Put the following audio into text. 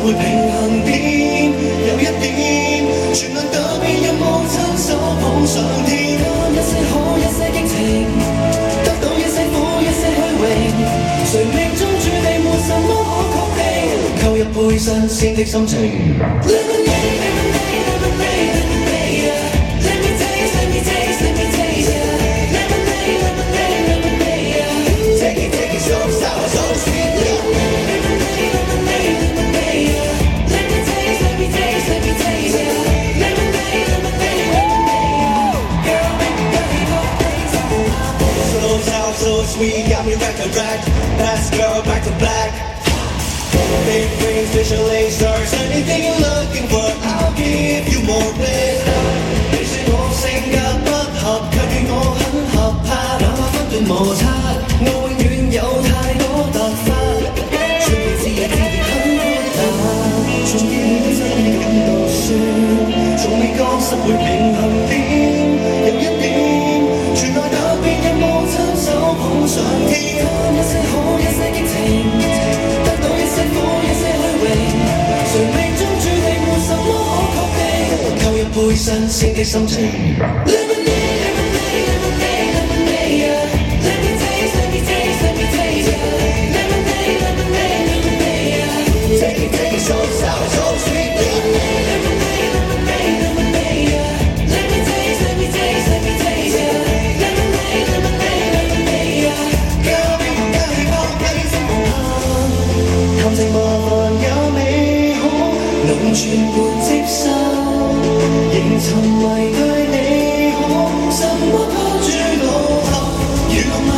會平衡點，有一點，全能特別任務，親手捧上天。一些好，一些激情，得到一些苦，一些虛榮，誰命中注定沒什麼可確定，扣入背新鮮的心情。So sweet, got me back to back. Last girl back to black. Big brains, visual stars. Anything you're looking for, I'll give you more bliss. 你說我性格不合，卻與我很合拍，兩下不斷摩擦，我永遠有太多突發。雖然自日自己很豁達，從見你真的感到酸，從未覺失會平衡點，有一點，全來特別任務親手捧上天。一些好，一些激情，得到一些苦，一些虛榮，誰命中注定沒什麼可確定，扣入杯新鮮的心情。全盤接受，仍沉迷對你好，什麼都主導後，如浪漫